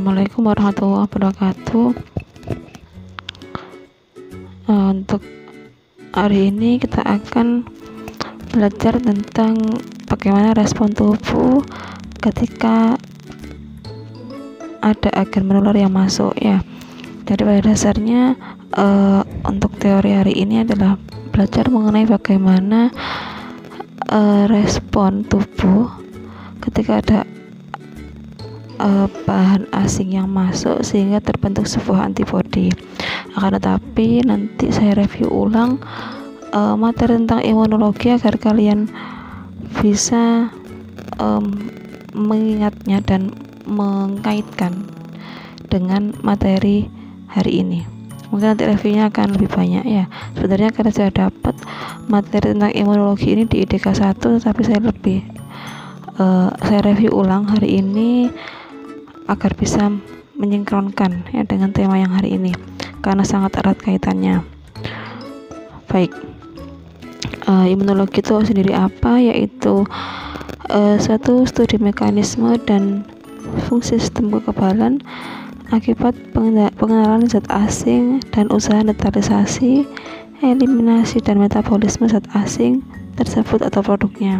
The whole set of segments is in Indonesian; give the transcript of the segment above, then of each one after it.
Assalamualaikum warahmatullahi wabarakatuh. Untuk hari ini kita akan belajar tentang bagaimana respon tubuh ketika ada agen menular yang masuk ya. Jadi pada dasarnya untuk teori hari ini adalah belajar mengenai bagaimana respon tubuh ketika ada bahan asing yang masuk sehingga terbentuk sebuah antibodi. Akan tetapi nanti saya review ulang materi tentang imunologi agar kalian bisa mengingatnya dan mengkaitkan dengan materi hari ini. Mungkin nanti reviewnya akan lebih banyak ya. Sebenarnya karena saya dapat materi tentang imunologi ini di IDK 1, tapi saya review ulang hari ini agar bisa menyinkronkan ya dengan tema yang hari ini karena sangat erat kaitannya. Baik, imunologi itu sendiri apa? Yaitu suatu studi mekanisme dan fungsi sistem kekebalan akibat pengenalan zat asing dan usaha netralisasi, eliminasi dan metabolisme zat asing tersebut atau produknya.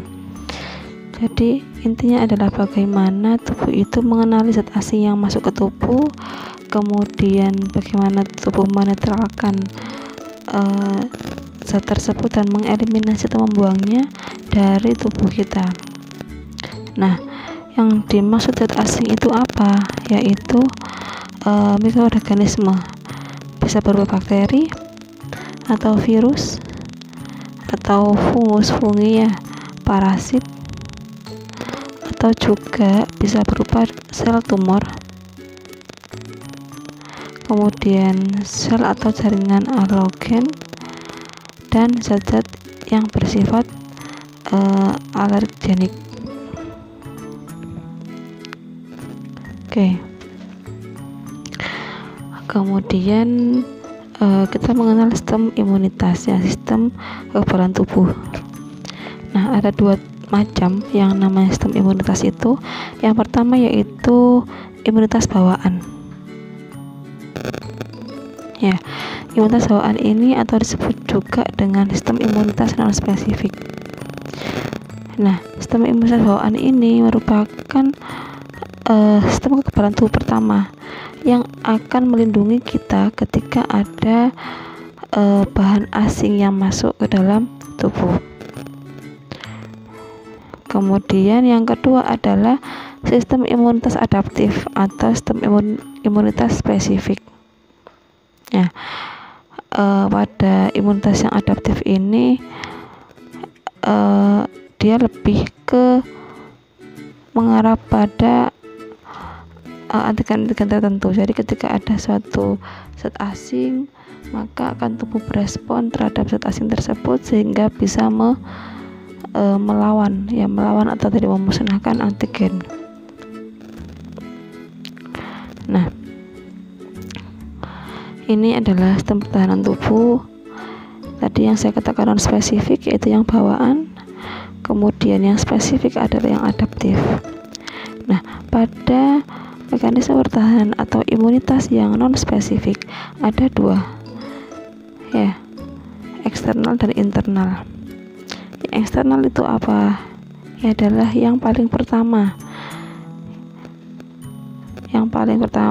Jadi intinya adalah bagaimana tubuh itu mengenali zat asing yang masuk ke tubuh, kemudian bagaimana tubuh menetralkan zat tersebut dan mengeliminasi atau membuangnya dari tubuh kita. Nah, yang dimaksud zat asing itu apa? Yaitu mikroorganisme, bisa berupa bakteri atau virus atau fungi ya, parasit, atau juga bisa berupa sel tumor, kemudian sel atau jaringan alogen, dan zat-zat yang bersifat alergenik. Oke. Kemudian kita mengenal sistem imunitas ya, sistem kekebalan tubuh. Nah, ada dua macam yang namanya sistem imunitas itu. Yang pertama yaitu imunitas bawaan ya. Imunitas bawaan ini atau disebut juga dengan sistem imunitas non spesifik. Nah, sistem imunitas bawaan ini merupakan sistem kekebalan tubuh pertama yang akan melindungi kita ketika ada bahan asing yang masuk ke dalam tubuh. Kemudian yang kedua adalah sistem imunitas adaptif atau sistem imunitas spesifik. Ya, pada imunitas yang adaptif ini dia lebih ke mengarah pada antigen-antigen tertentu. Jadi ketika ada suatu zat asing, maka akan tubuh berespon terhadap zat asing tersebut sehingga bisa melawan atau tidak memusnahkan antigen. Nah, ini adalah sistem pertahanan tubuh. Tadi yang saya katakan non spesifik yaitu yang bawaan, kemudian yang spesifik adalah yang adaptif. Nah, pada mekanisme pertahanan atau imunitas yang non spesifik ada dua ya, eksternal dan internal. Yang eksternal itu apa? Ya adalah yang paling pertama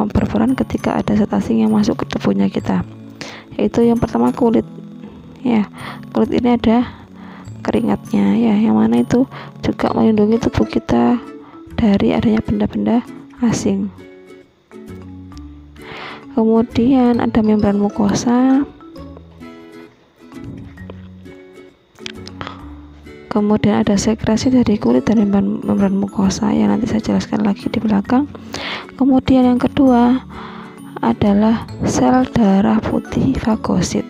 berperan ketika ada zat asing yang masuk ke tubuhnya kita, yaitu yang pertama kulit ya. Kulit ini ada keringatnya ya, yang mana itu juga melindungi tubuh kita dari adanya benda-benda asing. Kemudian ada membran mukosa, kemudian ada sekresi dari kulit dan membran mukosa yang nanti saya jelaskan lagi di belakang. Kemudian yang kedua adalah sel darah putih fagosit.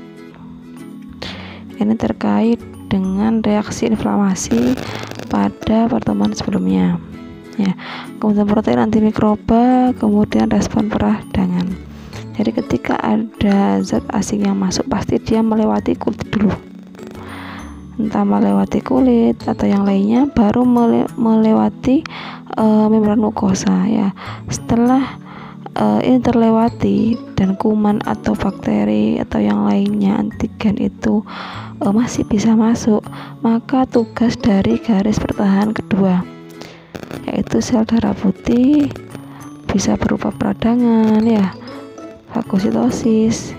Ini terkait dengan reaksi inflamasi pada pertemuan sebelumnya ya. Kemudian protein antimikroba, kemudian respon peradangan. Jadi ketika ada zat asing yang masuk pasti dia melewati kulit dulu, entah melewati kulit atau yang lainnya, baru melewati membran mukosa ya. Setelah ini terlewati dan kuman atau bakteri atau yang lainnya antigen itu masih bisa masuk, maka tugas dari garis pertahanan kedua yaitu sel darah putih bisa berupa peradangan ya, fagositosis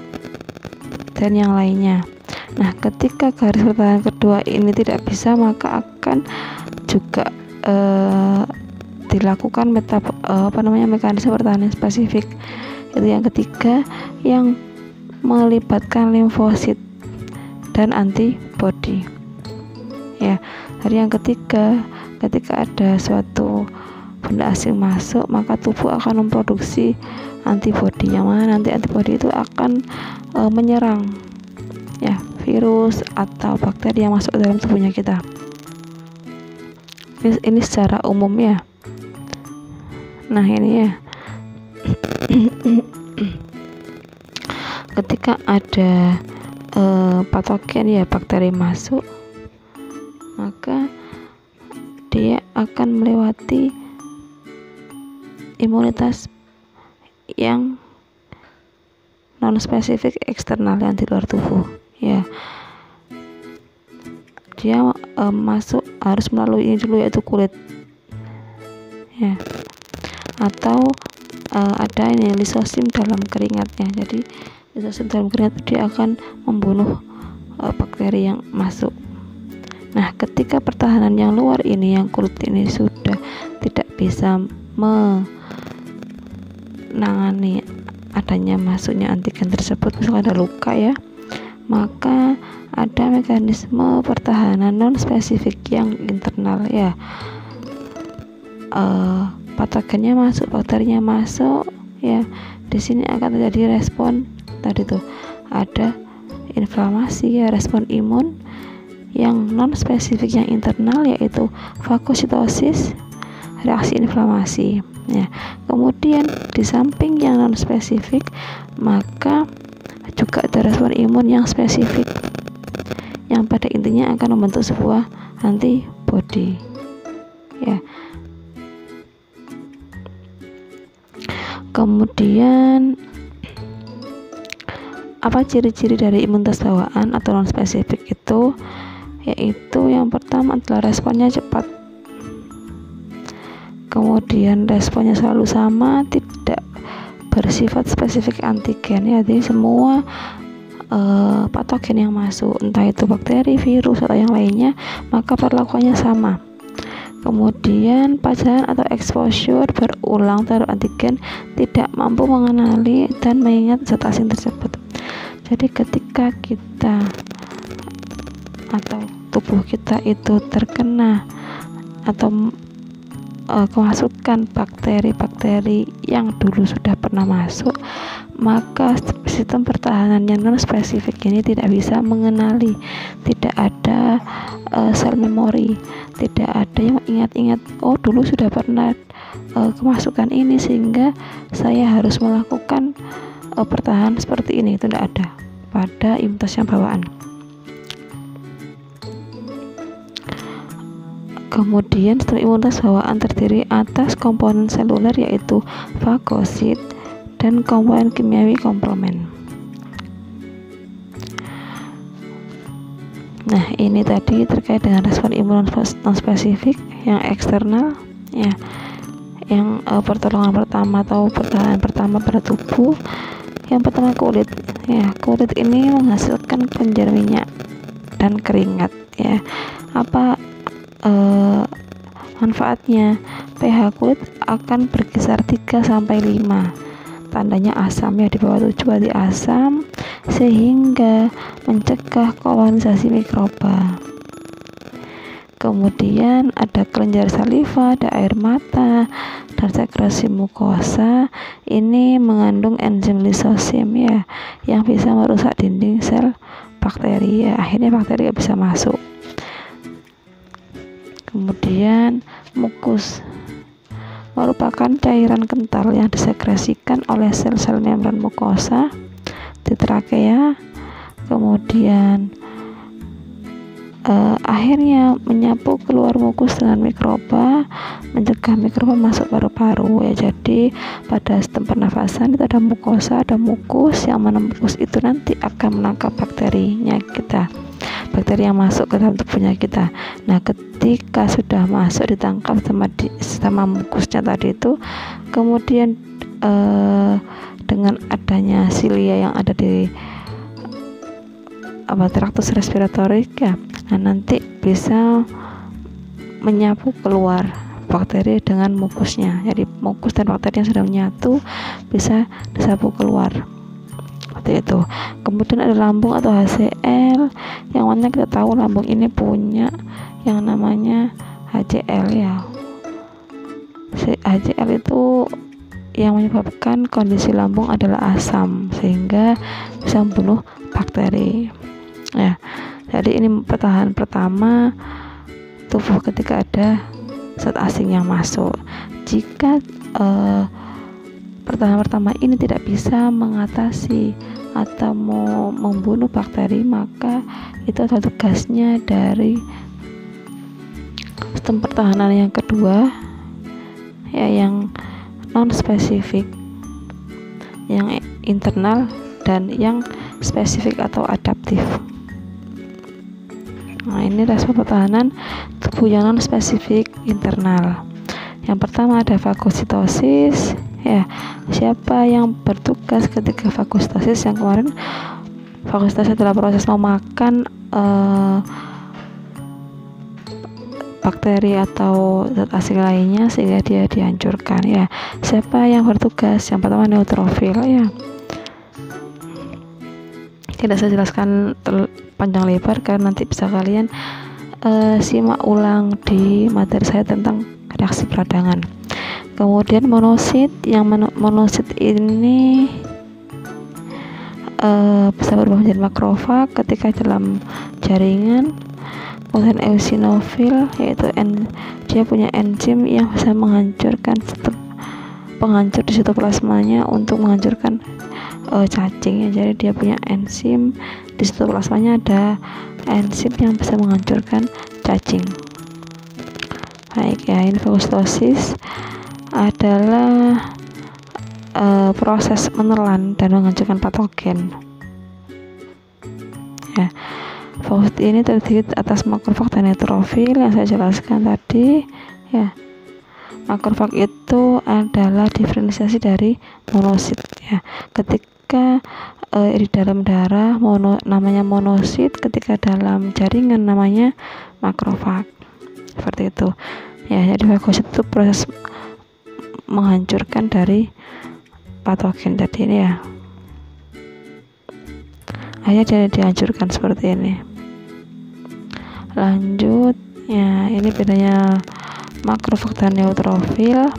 dan yang lainnya. Nah, ketika garis pertahanan kedua ini tidak bisa, maka akan juga dilakukan mekanisme pertahanan spesifik. Itu yang ketiga, yang melibatkan limfosit dan antibodi. Ya, dari yang ketiga, ketika ada suatu benda asing masuk, maka tubuh akan memproduksi antibodi, yang mana nanti antibodi itu akan menyerang ya virus atau bakteri yang masuk ke dalam tubuhnya kita. Ini secara umum ya. Nah, ini ya. Ketika ada patogen ya, bakteri masuk, maka dia akan melewati imunitas yang non spesifik eksternal yang di luar tubuh ya. Dia masuk harus melalui ini dulu, yaitu kulit ya, atau ada ini lisosim dalam keringatnya. Jadi lisosim dalam keringat dia akan membunuh bakteri yang masuk. Nah, ketika pertahanan yang luar ini, yang kulit ini sudah tidak bisa menangani adanya masuknya antigen tersebut, misalnya ada luka ya, maka ada mekanisme pertahanan non spesifik yang internal ya. Patogennya masuk, bakterinya masuk ya. Di sini akan terjadi respon tadi tuh, ada inflamasi ya, respon imun yang non spesifik yang internal, yaitu fagositosis, reaksi inflamasi ya. Kemudian di samping yang non spesifik, maka juga ada respon imun yang spesifik yang pada intinya akan membentuk sebuah antibodi ya. Kemudian apa ciri-ciri dari imunitas bawaan atau non spesifik itu? Yaitu yang pertama adalah responnya cepat, kemudian responnya selalu sama, tidak bersifat spesifik antigen ya. Jadi semua patogen yang masuk, entah itu bakteri, virus atau yang lainnya, maka perlakuannya sama. Kemudian pajaran atau exposure berulang terhadap antigen tidak mampu mengenali dan mengingat zat asing tersebut. Jadi ketika kita atau tubuh kita itu terkena atau kemasukan bakteri-bakteri yang dulu sudah pernah masuk, maka sistem pertahanan yang non spesifik ini tidak bisa mengenali, tidak ada sel memori, tidak ada yang ingat-ingat, oh dulu sudah pernah kemasukan ini sehingga saya harus melakukan pertahanan seperti ini. Itu tidak ada pada imunitas yang bawaan. Kemudian sistem imunitas bawaan terdiri atas komponen seluler yaitu fagosit dan komponen kimiawi komplement. Nah, ini tadi terkait dengan respon imun non spesifik yang eksternal ya, yang pertolongan pertama atau pertahanan pertama pada tubuh. Yang pertama kulit ya, kulit ini menghasilkan kelenjar minyak dan keringat ya. Apa manfaatnya? pH kulit akan berkisar 3-5, tandanya asam ya, di bawah 7 berarti asam, sehingga mencegah kolonisasi mikroba. Kemudian ada kelenjar saliva, ada air mata, dan sekresi mukosa. Ini mengandung enzim lisosim ya, yang bisa merusak dinding sel bakteri ya, akhirnya bakteri bisa masuk. Kemudian mukus merupakan cairan kental yang disekresikan oleh sel-sel membran mukosa di trakea. Kemudian akhirnya menyapu keluar mukus dengan mikroba, mencegah mikroba masuk paru-paru ya. Jadi pada sistem pernafasan itu ada mukosa, ada mukus, yang mana mukus itu nanti akan menangkap bakterinya kita, bakteri yang masuk ke dalam tubuhnya kita. Nah, ketika sudah masuk ditangkap sama mukusnya tadi itu, kemudian dengan adanya silia yang ada di traktus respiratorik ya, nah nanti bisa menyapu keluar bakteri dengan mukusnya. Jadi mukus dan bakteri yang sudah menyatu bisa disapu keluar seperti itu. Kemudian ada lambung atau HCl, yang mana kita tahu lambung ini punya yang namanya HCl ya. HCl itu yang menyebabkan kondisi lambung adalah asam, sehingga bisa membunuh bakteri ya. Jadi ini pertahanan pertama tubuh ketika ada zat asing yang masuk. Jika pertahanan pertama ini tidak bisa mengatasi atau mau membunuh bakteri, maka itu adalah tugasnya dari sistem pertahanan yang kedua ya, yang non spesifik, yang internal dan yang spesifik atau adaptif. Nah, ini respon pertahanan tubuh yang non spesifik internal. Yang pertama ada fagositosis ya. Siapa yang bertugas ketika fagositosis? Yang kemarin fagositosis adalah proses memakan bakteri atau zat asing lainnya sehingga dia dihancurkan ya. Siapa yang bertugas? Yang pertama neutrofil ya. Tidak saya jelaskan panjang lebar karena nanti bisa kalian simak ulang di materi saya tentang reaksi peradangan. Kemudian monosit, yang monosit ini bisa berubah menjadi makrofag ketika dalam jaringan. Kemudian eosinofil, yaitu dia punya enzim yang bisa menghancurkan penghancur di sitoplasmanya untuk menghancurkan cacing ya. Jadi dia punya enzim di sitoplasmanya, ada enzim yang bisa menghancurkan cacing. Baik ya, ini fagositosis adalah proses menelan dan menghancurkan patogen ya. Fagosit ini terdiri atas makrofag dan neutrofil yang saya jelaskan tadi ya. Makrofag itu adalah diferensiasi dari monosit ya. Ketika di dalam darah namanya monosit, ketika dalam jaringan namanya makrofag, seperti itu ya. Jadi fagosit itu proses menghancurkan dari patogen tadi ini ya. Akhirnya jadi dihancurkan seperti ini. Lanjut ya, ini bedanya makrofag dan neutrofil.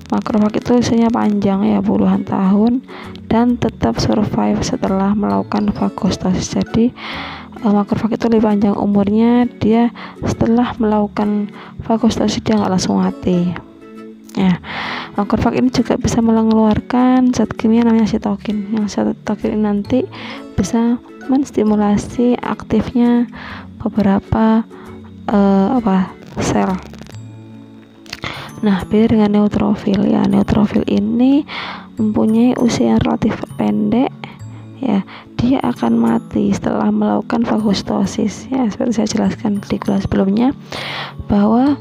Makrofag itu usianya panjang ya, puluhan tahun, dan tetap survive setelah melakukan fagositosis. Jadi makrofag itu lebih panjang umurnya, dia setelah melakukan fagositosis dia nggak langsung mati ya. Makrofag ini juga bisa mengeluarkan zat kimia namanya sitokin. Yang sitokin ini nanti bisa menstimulasi aktifnya beberapa sel. Nah, beda dengan neutrofil ya. Neutrofil ini mempunyai usia yang relatif pendek ya. Dia akan mati setelah melakukan fagositosis ya. Seperti saya jelaskan di kelas sebelumnya bahwa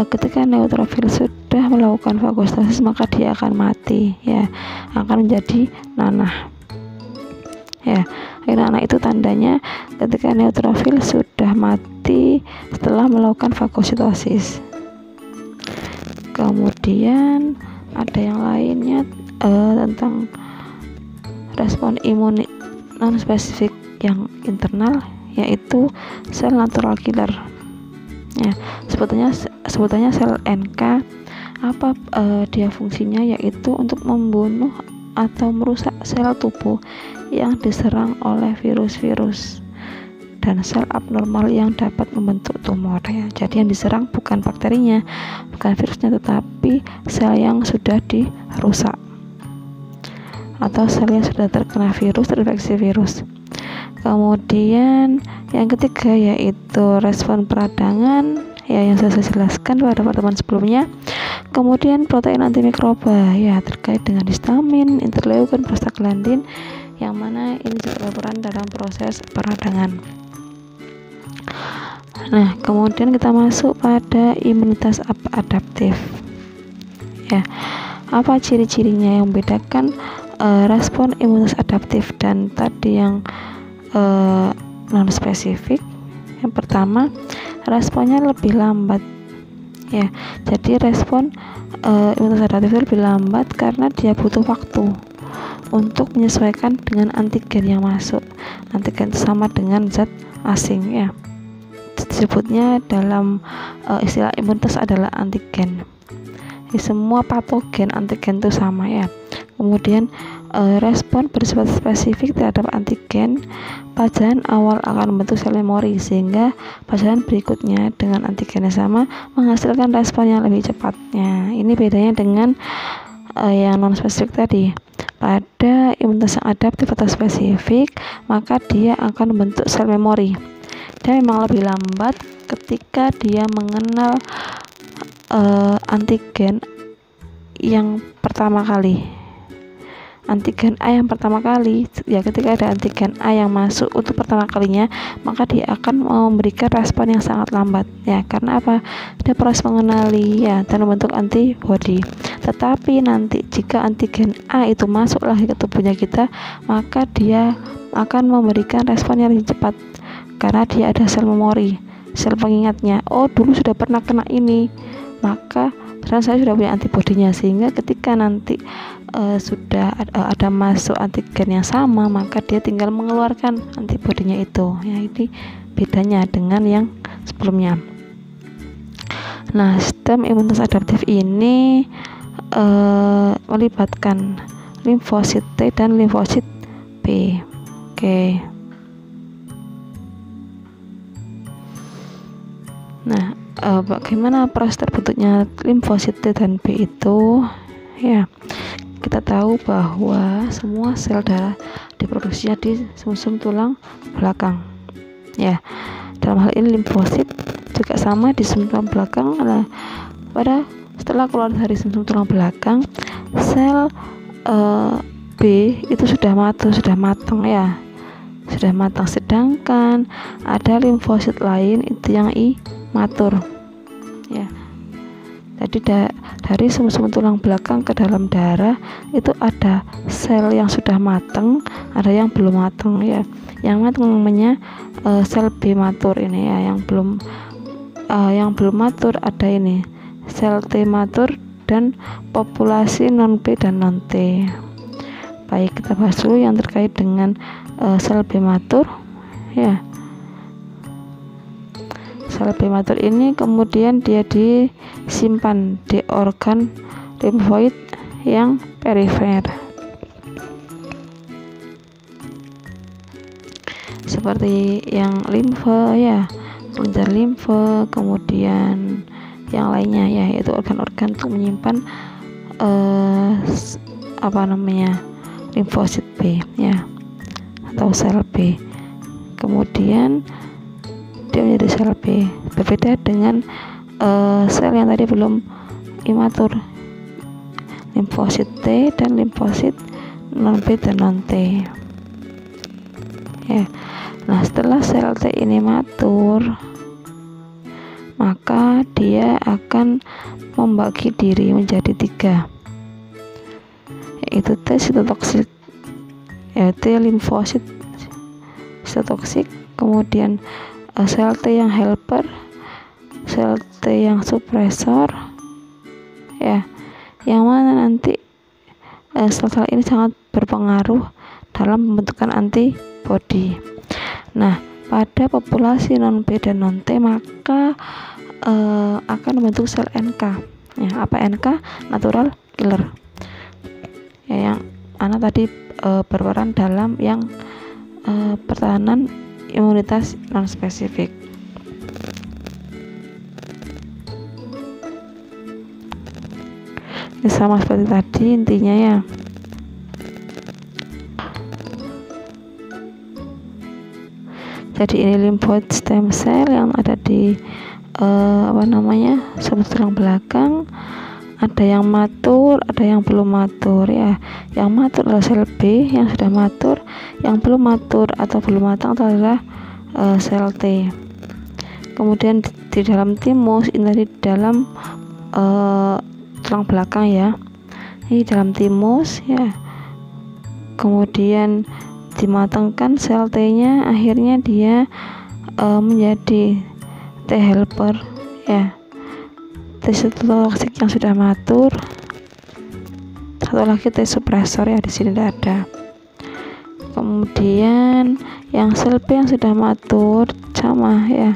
ketika neutrofil sudah melakukan fagositosis maka dia akan mati ya, akan menjadi nanah ya. Nanah itu tandanya ketika neutrofil sudah mati setelah melakukan fagositosis. Kemudian ada yang lainnya tentang respon imun non spesifik yang internal, yaitu sel natural killer ya. Sebutannya sel NK. Apa dia fungsinya? Yaitu untuk membunuh atau merusak sel tubuh yang diserang oleh virus-virus dan sel abnormal yang dapat membentuk tumor ya. Jadi yang diserang bukan bakterinya, bukan virusnya, tetapi sel yang sudah dirusak atau sel yang sudah terkena virus, terinfeksi virus. Kemudian yang ketiga yaitu respon peradangan, ya, yang saya jelaskan pada pertemuan sebelumnya. Kemudian protein antimikroba, ya, terkait dengan histamin, interleukin, prostaglandin, yang mana ini juga berperan dalam proses peradangan. Nah, kemudian kita masuk pada imunitas adaptif. Ya, apa ciri-cirinya yang membedakan respon imunitas adaptif dan tadi yang non spesifik? Yang pertama, responnya lebih lambat. Ya, jadi respon imunitas adaptif itu lebih lambat karena dia butuh waktu untuk menyesuaikan dengan antigen yang masuk. Antigen sama dengan zat asing, ya. Disebutnya dalam istilah imunitas adalah antigen. Semua patogen antigen itu sama, ya. Kemudian respon bersifat spesifik terhadap antigen. Pajanan awal akan membentuk sel memori, sehingga pajanan berikutnya dengan antigen yang sama menghasilkan respon yang lebih cepatnya. Ini bedanya dengan yang non spesifik tadi. Pada imunitas yang adaptif atau spesifik, maka dia akan membentuk sel memori. Dia memang lebih lambat ketika dia mengenal antigen yang pertama kali. Antigen A yang pertama kali, ya, ketika ada antigen A yang masuk untuk pertama kalinya, maka dia akan memberikan respon yang sangat lambat, ya, karena apa? Dia proses mengenali, ya, dan membentuk antibody. Tetapi nanti jika antigen A itu masuk lagi ke tubuhnya kita, maka dia akan memberikan respon yang lebih cepat karena dia ada sel memori, sel pengingatnya. Oh, dulu sudah pernah kena ini, maka karena saya sudah punya antibodinya, sehingga ketika nanti sudah ada masuk antigen yang sama, maka dia tinggal mengeluarkan antibodinya itu, ya. Ini bedanya dengan yang sebelumnya. Nah, sistem imunitas adaptif ini melibatkan limfosit T dan limfosit B. Oke. Nah, bagaimana proses terbentuknya limfosit T dan B itu? Ya, kita tahu bahwa semua sel darah diproduksinya di sumsum tulang belakang. Ya, dalam hal ini limfosit juga sama di sumsum tulang belakang. Nah, setelah keluar dari sumsum tulang belakang, sel B itu sudah matang, ya. Sudah matang, sedangkan ada limfosit lain itu yang imatur, ya. Jadi dari sumsum tulang belakang ke dalam darah itu ada sel yang sudah matang, ada yang belum matang, ya. Yang matang namanya sel B matur ini, ya. Yang belum matur ada ini sel T matur dan populasi non B dan non T. Baik, kita bahas dulu yang terkait dengan sel B matur, ya. Sel B matur ini kemudian dia disimpan di organ limfoid yang perifer, seperti yang limfe, ya, kelenjar limfe, kemudian yang lainnya, ya, yaitu organ-organ untuk menyimpan limfosit B, ya, atau sel B. Kemudian dia menjadi sel B, berbeda dengan sel yang tadi belum imatur, limfosit T dan limfosit non B dan non T, ya. Nah, setelah sel T ini matur, maka dia akan membagi diri menjadi 3, yaitu T sitotoksik, T limfosit sitotoksik, kemudian sel T yang helper, sel T yang supresor, ya, yang mana nanti sel-sel ini sangat berpengaruh dalam pembentukan antibody. Nah, pada populasi non B dan non T maka akan membentuk sel NK, ya. Apa NK? Natural killer, ya, yang anak tadi berperan dalam yang pertahanan imunitas non spesifik. Ini sama seperti tadi intinya, ya. Jadi ini lymphoid stem cell yang ada di sumbu tulang belakang. Ada yang matur, ada yang belum matur ya. Yang matur adalah sel B yang sudah matur, yang belum matur atau belum matang adalah sel T. Kemudian di dalam timus, ini tadi di dalam tulang belakang ya. Ini dalam timus ya. Kemudian dimatangkan sel T-nya, akhirnya dia menjadi T helper ya. T cytotoksik yang sudah matur, satu lagi T suppressor ya, di sini tidak ada. Kemudian yang sel B yang sudah matur sama ya,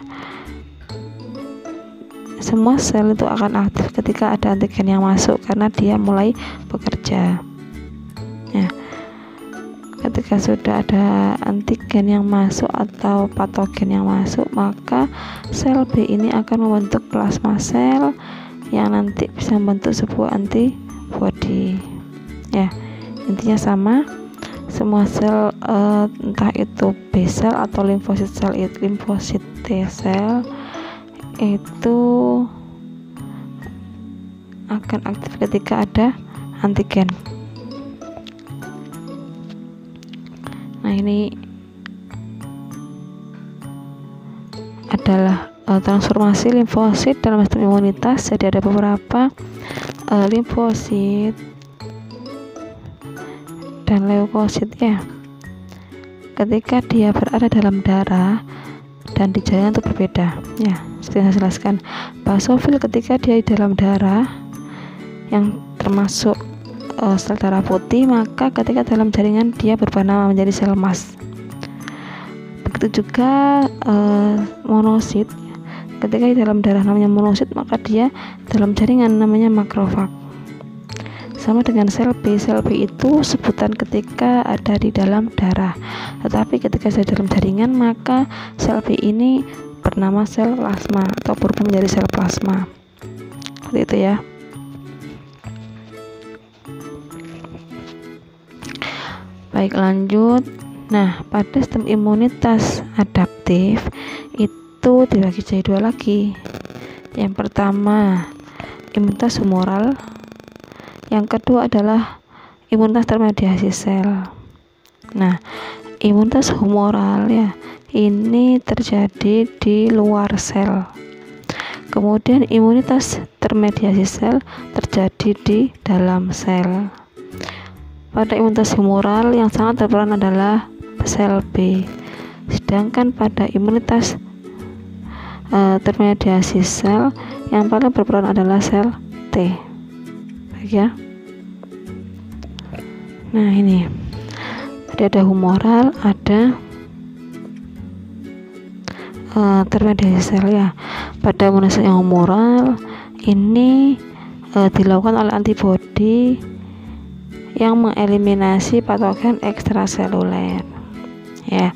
semua sel itu akan aktif ketika ada antigen yang masuk karena dia mulai bekerja ya. Ketika sudah ada antigen yang masuk atau patogen yang masuk, maka sel B ini akan membentuk plasma sel yang nanti bisa membentuk sebuah antibody ya. Intinya sama, semua sel entah itu B sel atau limfosit T sel itu akan aktif ketika ada antigen. Nah, ini adalah transformasi limfosit dalam sistem imunitas. Jadi ada beberapa limfosit dan leukosit ya. Ketika dia berada dalam darah dan di jaringan itu berbeda ya. Seperti yang saya jelaskan, basofil ketika dia di dalam darah yang termasuk sel darah putih, maka ketika dalam jaringan dia berubah nama menjadi sel emas. Begitu juga monosit, ketika di dalam darah namanya monosit, maka dia dalam jaringan namanya makrofag. Sama dengan sel B itu sebutan ketika ada di dalam darah, tetapi ketika ada dalam jaringan maka sel B ini bernama sel plasma atau berubah menjadi sel plasma. Seperti itu ya. Baik, lanjut. Nah, pada sistem imunitas adaptif itu dibagi jadi dua lagi. Yang pertama imunitas humoral, yang kedua adalah imunitas termediasi sel. Nah, imunitas humoral ya, ini terjadi di luar sel. Kemudian imunitas termediasi sel terjadi di dalam sel. Pada imunitas humoral yang sangat berperan adalah sel B, sedangkan pada imunitas termediasi sel yang paling berperan adalah sel T. Baik ya. Nah, ini ada humoral, ada termediasi sel ya. Pada imunitas yang humoral ini dilakukan oleh antibodi yang mengeliminasi patogen ekstraseluler ya.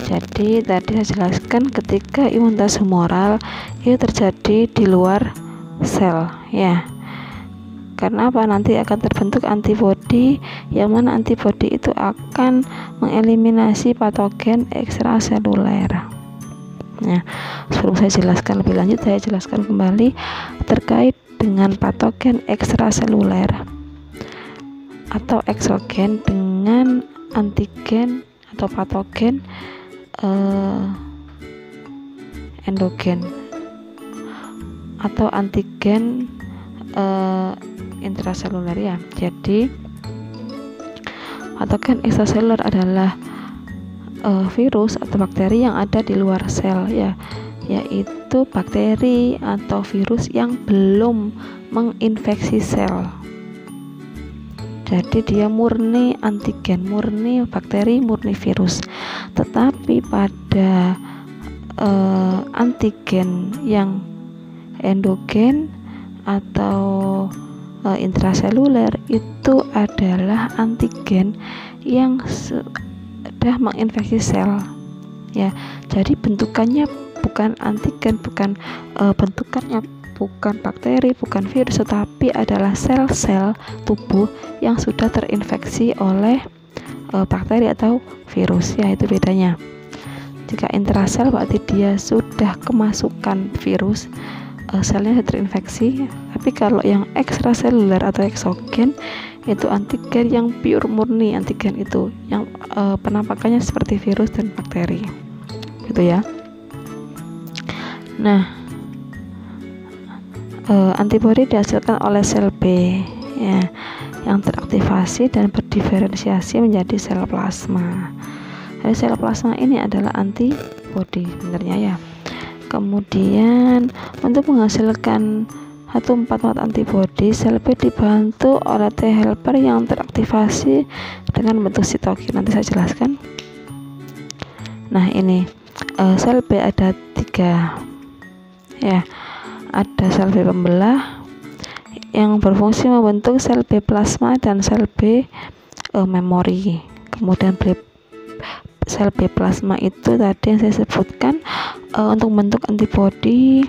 Jadi tadi saya jelaskan ketika imunitas humoral itu terjadi di luar sel ya. Karena apa? Nanti akan terbentuk antibodi, yang mana antibodi itu akan mengeliminasi patogen ekstraseluler. Nah, sebelum saya jelaskan lebih lanjut, saya jelaskan kembali terkait dengan patogen ekstraseluler atau eksogen dengan antigen atau patogen endogen atau antigen intraseluler ya. Jadi patogen ekstraseluler adalah virus atau bakteri yang ada di luar sel ya, yaitu bakteri atau virus yang belum menginfeksi sel. Jadi dia murni antigen, murni bakteri, murni virus. Tetapi pada antigen yang endogen atau intraseluler itu adalah antigen yang sudah menginfeksi sel ya. Jadi bentukannya bukan antigen, bukan bentukannya bukan bakteri, bukan virus, tetapi adalah sel-sel tubuh yang sudah terinfeksi oleh bakteri atau virus ya. Itu bedanya. Jika intrasel berarti dia sudah kemasukan virus, selnya sudah terinfeksi. Tapi kalau yang ekstraseluler atau eksogen itu antigen yang pure murni, antigen itu yang penampakannya seperti virus dan bakteri, gitu ya. Nah, antibodi dihasilkan oleh sel B ya, yang teraktivasi dan berdiferensiasi menjadi sel plasma. Jadi sel plasma ini adalah antibodi sebenarnya ya. Kemudian untuk menghasilkan 1,4 antibodi, sel B dibantu oleh T helper yang teraktivasi dengan bentuk sitokin. Nanti saya jelaskan. Nah, ini sel B ada 3 ya. Ada sel B pembelah yang berfungsi membentuk sel B plasma dan sel B memori. Kemudian sel B plasma itu tadi yang saya sebutkan untuk membentuk antibodi.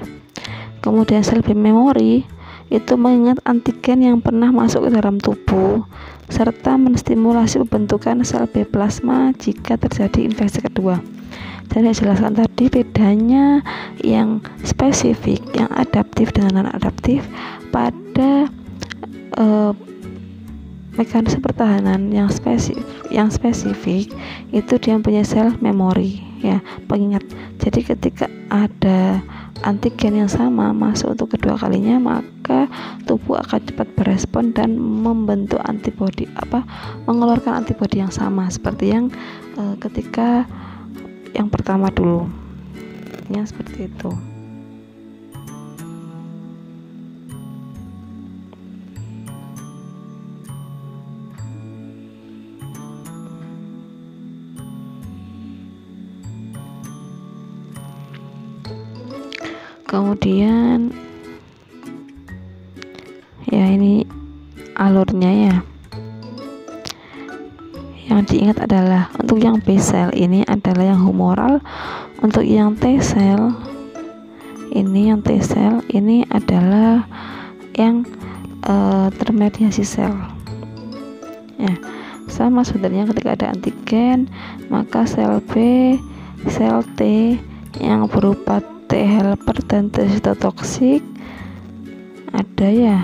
Kemudian sel B memori itu mengingat antigen yang pernah masuk ke dalam tubuh serta menstimulasi pembentukan sel B plasma jika terjadi infeksi kedua. Dan saya jelaskan tadi bedanya yang spesifik, yang adaptif dengan non adaptif pada mekanisme pertahanan yang spesifik itu dia punya sel memori ya, pengingat. Jadi ketika ada antigen yang sama masuk untuk kedua kalinya, maka tubuh akan cepat berespon dan membentuk antibodi, mengeluarkan antibodi yang sama seperti yang ketika yang pertama dulu ya, seperti itu. Kemudian ya, ini alurnya ya. Yang diingat adalah untuk yang B sel ini adalah yang humoral, untuk yang T sel ini, adalah yang termediasi sel ya. Sama sebenarnya, ketika ada antigen maka sel B, sel T yang berupa T helper dan T sitotoksik ada ya.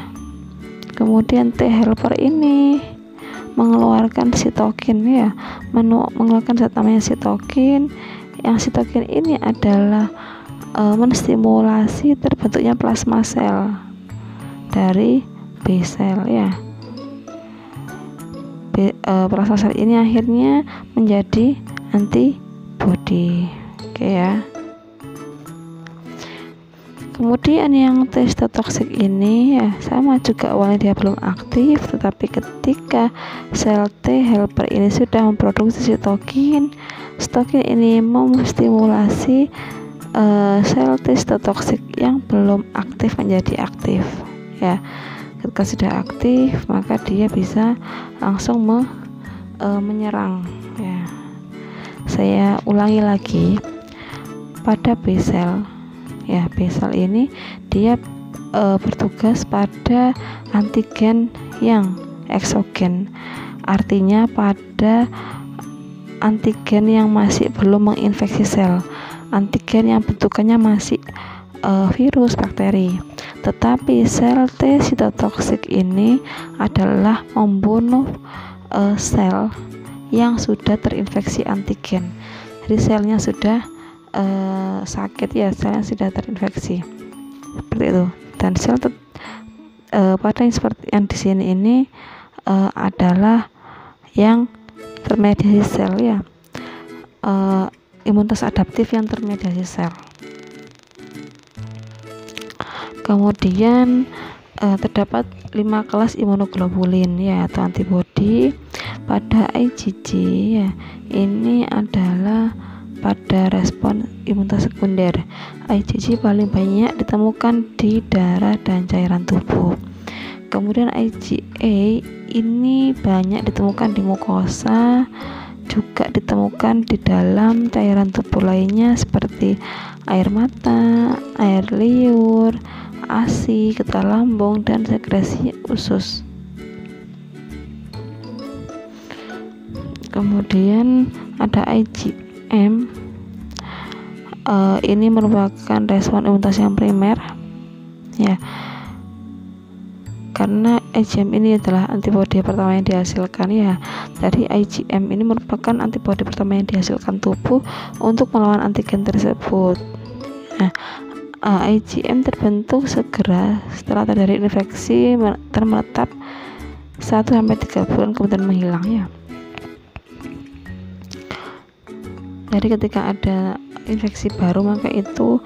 Kemudian T helper ini mengeluarkan sitokin ya, mengeluarkan zat namanya sitokin. Yang sitokin ini adalah menstimulasi terbentuknya plasma sel dari B sel ya. Plasma sel ini akhirnya menjadi antibodi. Oke ya. Kemudian yang T sitotoksik ini ya sama juga, awalnya dia belum aktif, tetapi ketika sel T helper ini sudah memproduksi sitokin ini memstimulasi sel T sitotoksik yang belum aktif menjadi aktif ya. Ketika sudah aktif maka dia bisa langsung menyerang ya. Saya ulangi lagi, pada B sel ya, B sel ini dia bertugas pada antigen yang eksogen, artinya pada antigen yang masih belum menginfeksi sel, antigen yang bentukannya masih virus, bakteri. Tetapi sel T sitotoksik ini adalah membunuh sel yang sudah terinfeksi antigen. Jadi selnya sudah sakit ya, selnya sudah terinfeksi seperti itu. Dan sel pada yang seperti yang di sini ini adalah yang termediasi sel ya, imunitas adaptif yang termediasi sel. Kemudian terdapat 5 kelas imunoglobulin ya, atau antibodi pada IgG ya. Ini adalah pada respon imunitas sekunder. IgG paling banyak ditemukan di darah dan cairan tubuh. Kemudian IgA ini banyak ditemukan di mukosa, juga ditemukan di dalam cairan tubuh lainnya seperti air mata, air liur, ASI, getah lambung, dan sekresi usus. Kemudian ada IgM ini merupakan respon imunitas yang primer ya, karena IgM ini adalah antibodi pertama yang dihasilkan ya. Jadi IgM ini merupakan antibodi pertama yang dihasilkan tubuh untuk melawan antigen tersebut. Nah, IgM terbentuk segera setelah terjadi infeksi dan menetap 1-3 bulan kemudian menghilang ya. Jadi ketika ada infeksi baru maka itu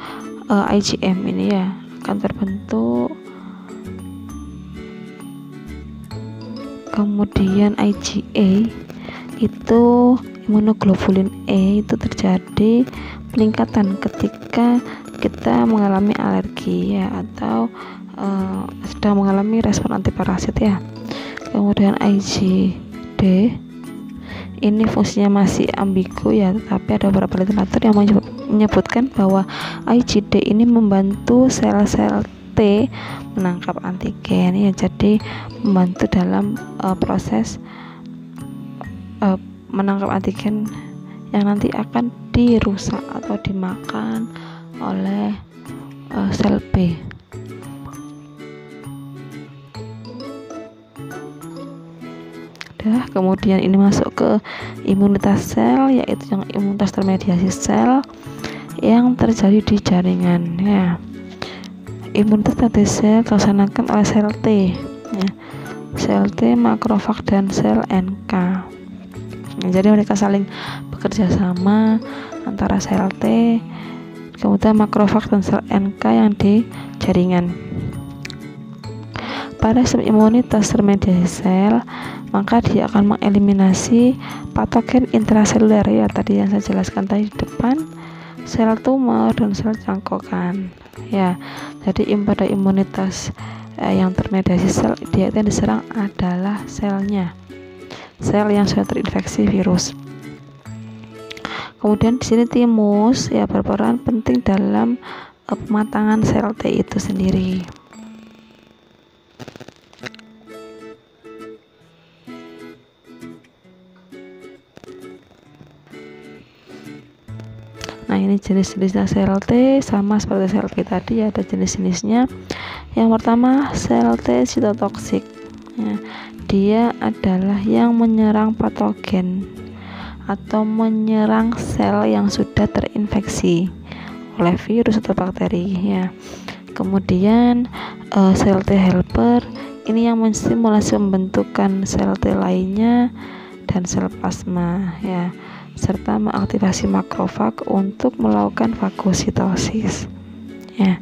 IgM ini ya akan terbentuk. Kemudian IgA itu imunoglobulin E itu terjadi peningkatan ketika kita mengalami alergi ya, atau sedang mengalami respon antiparasit ya. Kemudian IgD ini fungsinya masih ambigu ya, tetapi ada beberapa literatur yang menyebutkan bahwa IgD ini membantu sel-sel T menangkap antigen ya, jadi membantu dalam proses menangkap antigen yang nanti akan dirusak atau dimakan oleh sel B. Kemudian ini masuk ke imunitas sel, yaitu yang imunitas termediasi sel yang terjadi di jaringan ya. Imunitas termediasi sel dilaksanakan oleh sel T ya. Sel T, makrofag dan sel NK. Jadi mereka saling bekerja sama antara sel T, kemudian makrofag dan sel NK yang di jaringan. Pada sistem imunitas termediasi sel, maka dia akan mengeliminasi patogen intraseluler ya, tadi yang saya jelaskan tadi di depan, sel tumor dan sel cangkokan ya. Jadi pada imunitas yang termediasi sel, dia yang diserang adalah selnya, sel yang sudah terinfeksi virus. Kemudian di sini timus ya berperan penting dalam pematangan sel T itu sendiri. Nah, ini jenis-jenisnya sel T sama seperti sel B tadi ya, ada jenis-jenisnya. Yang pertama sel T sitotoksik ya, dia adalah yang menyerang patogen atau menyerang sel yang sudah terinfeksi oleh virus atau bakteri ya. Kemudian sel T helper ini yang menstimulasi pembentukan sel T lainnya dan sel plasma ya, serta mengaktifasi makrofag untuk melakukan fagositosis ya.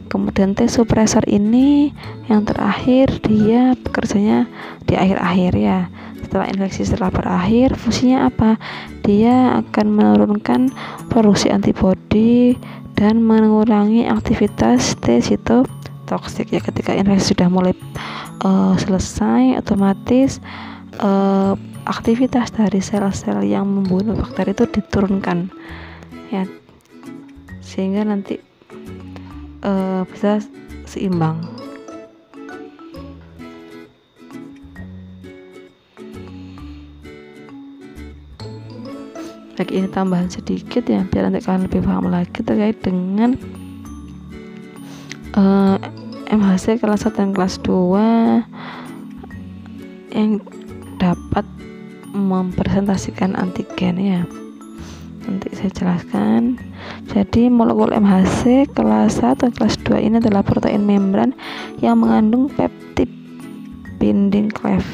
Kemudian T suppressor ini yang terakhir, dia bekerjanya di akhir-akhir ya, setelah infeksi setelah berakhir. Fungsinya apa? Dia akan menurunkan produksi antibodi dan mengurangi aktivitas T sitotoksik ya. Ketika infeksi sudah mulai selesai, otomatis aktivitas dari sel-sel yang membunuh bakteri itu diturunkan ya, sehingga nanti bisa seimbang. Baik, ini tambahan sedikit ya biar nanti kalian lebih paham lagi terkait dengan MHC kelas 1 dan kelas 2 yang dapat mempresentasikan antigen ya. Nanti saya jelaskan. Jadi molekul MHC kelas 1 dan kelas 2 ini adalah protein membran yang mengandung peptid binding clef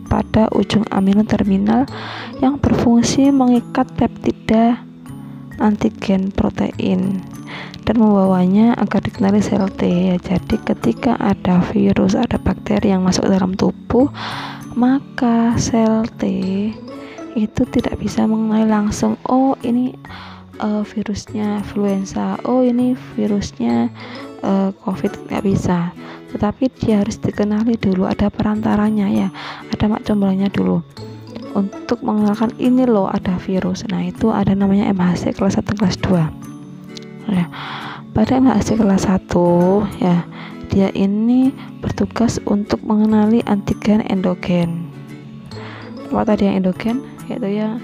pada ujung amino terminal yang berfungsi mengikat peptida antigen protein dan membawanya agar dikenali sel T ya. Jadi ketika ada virus, ada bakteri yang masuk ke dalam tubuh, maka sel T itu tidak bisa mengenali langsung, oh ini virusnya influenza, oh ini virusnya COVID, nggak bisa. Tetapi dia harus dikenali dulu, ada perantaranya ya, ada mak comberannya dulu untuk mengenalkan ini loh ada virus. Nah, itu ada namanya MHC kelas 1 kelas 2 ya. Pada MHC kelas 1 ya, dia ini bertugas untuk mengenali antigen endogen. Apa tadi yang endogen? Yaitu ya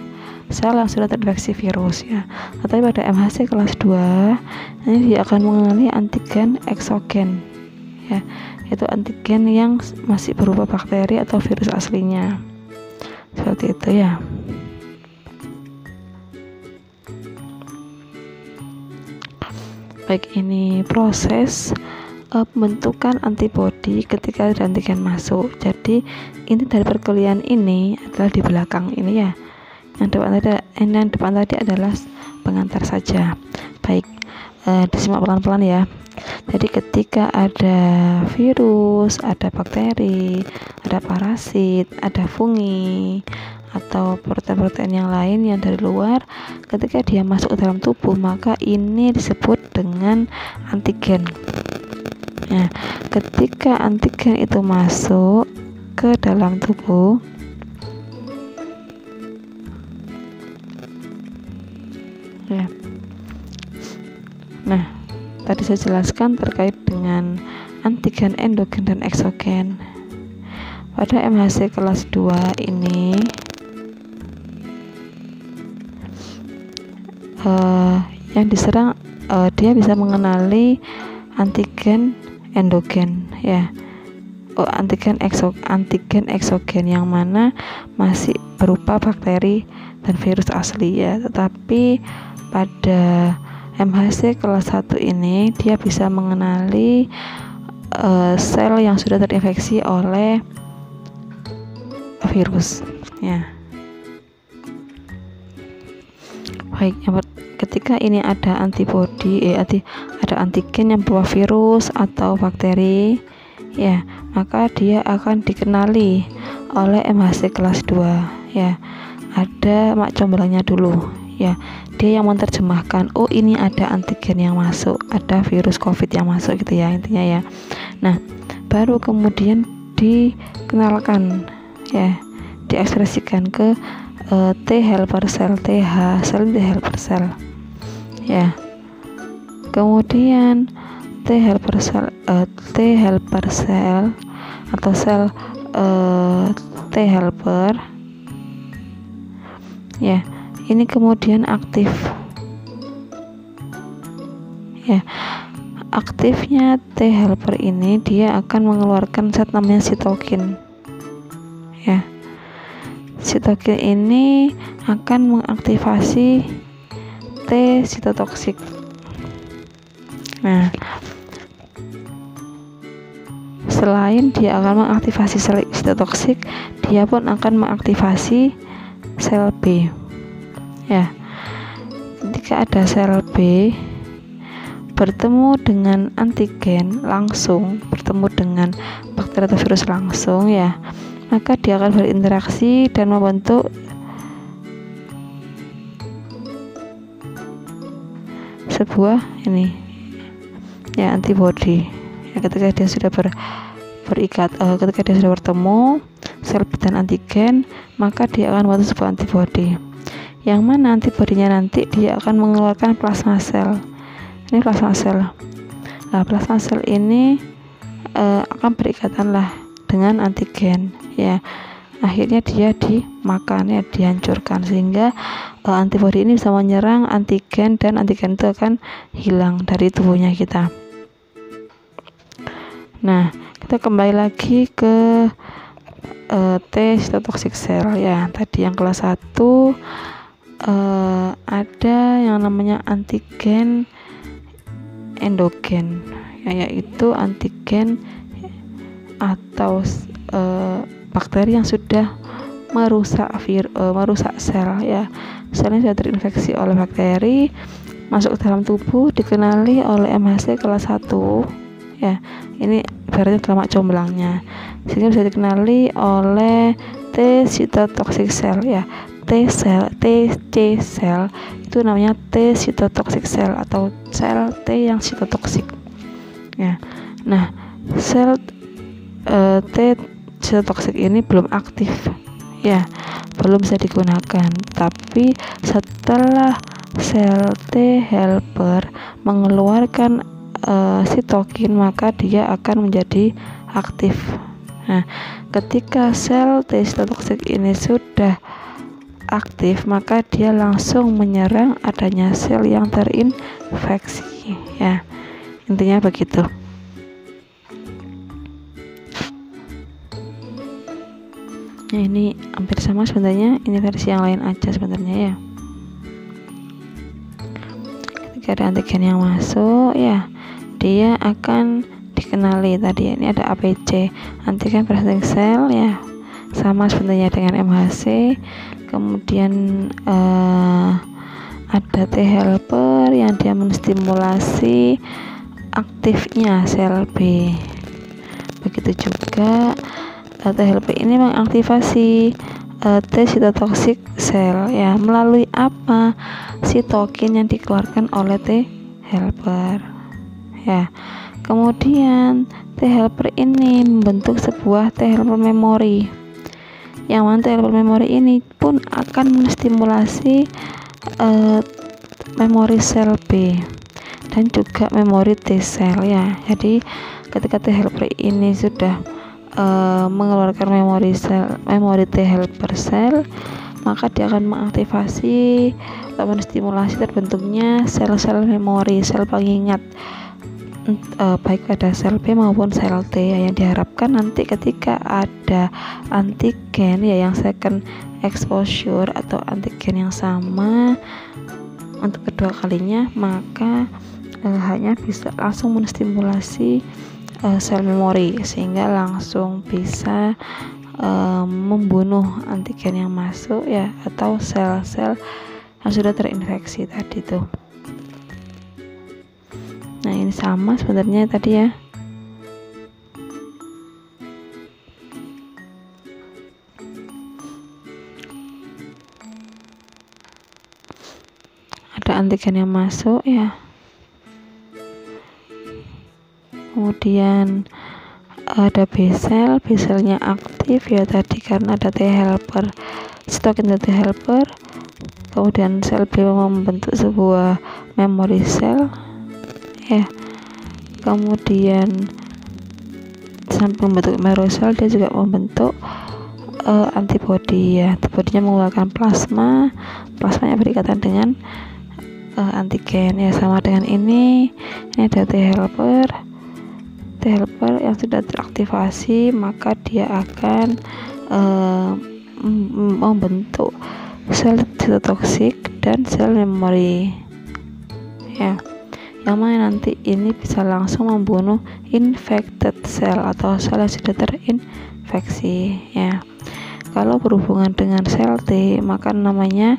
sel yang sudah terinfeksi virus ya. Tetapi pada MHC kelas 2 ini dia akan mengenali antigen eksogen ya, yaitu antigen yang masih berupa bakteri atau virus aslinya. Seperti itu ya. Baik, ini proses pembentukan antibodi ketika ada antigen masuk. Jadi inti dari perkuliahan ini adalah di belakang ini ya. Yang depan tadi adalah pengantar saja. Baik, disimak pelan-pelan ya. Jadi ketika ada virus, ada bakteri, ada parasit, ada fungi, atau protein-protein yang lain yang dari luar, ketika dia masuk ke dalam tubuh, maka ini disebut dengan antigen. Nah, ketika antigen itu masuk ke dalam tubuh, ya. Nah, tadi saya jelaskan terkait dengan antigen endogen dan eksogen. Pada MHC kelas 2 ini yang diserang, dia bisa mengenali antigen endogen ya, antigen eksogen yang mana masih berupa bakteri dan virus asli ya. Tetapi pada MHC kelas 1 ini dia bisa mengenali sel yang sudah terinfeksi oleh virus ya. Baik, ketika ini ada antibodi, ada antigen yang berupa virus atau bakteri ya, maka dia akan dikenali oleh MHC kelas 2 ya. Ada mak comblangnya dulu ya, dia yang menerjemahkan, oh ini ada antigen yang masuk, ada virus COVID yang masuk gitu ya intinya ya. Nah, baru kemudian dikenalkan ya, diekspresikan ke T helper cell, TH sel, T helper cell ya. Kemudian T helper cell atau sel T helper ya, ini kemudian aktif ya. Aktifnya T helper ini dia akan mengeluarkan zat namanya sitokin ya. Sitokin ini akan mengaktifasi T sitotoksik. Nah, selain dia akan mengaktifasi sel sitotoksik, dia pun akan mengaktifasi sel B ya. Ketika ada sel B bertemu dengan antigen langsung, bertemu dengan bakteri atau virus langsung ya, maka dia akan berinteraksi dan membentuk sebuah ini ya, antibodi ya. Ketika dia sudah ketika dia sudah bertemu sel dan antigen, maka dia akan membentuk sebuah antibodi, yang mana antibodinya nanti dia akan mengeluarkan plasma sel. Ini plasma sel. Nah, plasma sel ini akan berikatan lah dengan antigen ya. Akhirnya dia dimakan ya, dihancurkan, sehingga antibodi ini bisa menyerang antigen dan antigen itu akan hilang dari tubuhnya kita. Nah, kita kembali lagi ke T sitotoxic cell ya. Tadi yang kelas 1 ada yang namanya antigen endogen ya, yaitu antigen atau bakteri yang sudah merusak sel ya. Selnya sudah terinfeksi oleh bakteri, masuk ke dalam tubuh, dikenali oleh MHC kelas 1 ya. Ini ibaratnya mak comblangnya, sehingga bisa dikenali oleh T cytotoxic cell ya. T C cell itu namanya T cytotoxic cell atau sel T yang sitotoksik ya. Nah, sel T sitotoksik ini belum aktif ya, belum bisa digunakan. Tapi setelah sel T helper mengeluarkan sitokin, maka dia akan menjadi aktif. Nah, ketika sel T sitotoksik ini sudah aktif, maka dia langsung menyerang adanya sel yang terinfeksi. Ya, intinya begitu. Nah, ini hampir sama sebenarnya, ini versi yang lain aja sebenarnya ya. Ketika ada antigen yang masuk ya, dia akan dikenali tadi, ini ada APC, antigen presenting cell ya, sama sebenarnya dengan MHC. Kemudian ada T helper yang dia menstimulasi aktifnya sel B. Begitu juga T helper ini mengaktifasi T sitotoxic cell ya, melalui apa? Sitokin yang dikeluarkan oleh T helper ya. Kemudian T helper ini membentuk sebuah T helper memory, yang mana T helper memory ini pun akan menstimulasi memori sel B dan juga memori T sel ya. Jadi ketika T helper ini sudah mengeluarkan memori T helper sel, maka dia akan mengaktifasi atau menstimulasi terbentuknya sel-sel memori, sel pengingat, baik pada sel B maupun sel T ya, yang diharapkan nanti ketika ada antigen ya yang second exposure atau antigen yang sama untuk kedua kalinya, maka hanya bisa langsung menstimulasi sel memori sehingga langsung bisa membunuh antigen yang masuk ya, atau sel-sel yang sudah terinfeksi tadi tuh. Nah, ini sama sebenarnya tadi ya. Ada antigen yang masuk ya. Kemudian ada B cell-nya aktif ya tadi karena ada T helper, sitokin T helper. Kemudian sel B membentuk sebuah memory cell ya. Kemudian sampai membentuk memory cell, dia juga membentuk antibody ya. Antibodinya mengeluarkan plasmanya berikatan dengan antigen ya, sama dengan ini ada T helper yang sudah teraktivasi, maka dia akan membentuk sel sitotoksik dan sel memori ya, yang mana nanti ini bisa langsung membunuh infected cell atau sel yang sudah terinfeksi ya. Kalau berhubungan dengan sel T, maka namanya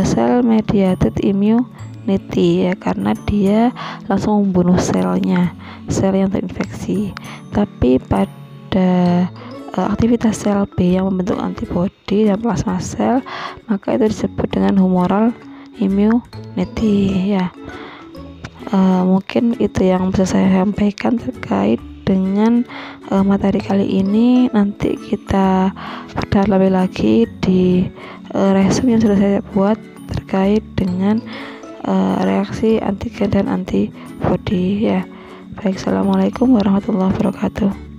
cell mediated immunity ya, karena dia langsung membunuh selnya, sel yang terinfeksi. Tapi pada aktivitas sel B yang membentuk antibody dan plasma sel, maka itu disebut dengan humoral immunity ya. Mungkin itu yang bisa saya sampaikan terkait dengan materi kali ini. Nanti kita dalami lagi di resume yang sudah saya buat terkait dengan reaksi antigen dan antibody ya. Baik, assalamualaikum warahmatullahi wabarakatuh.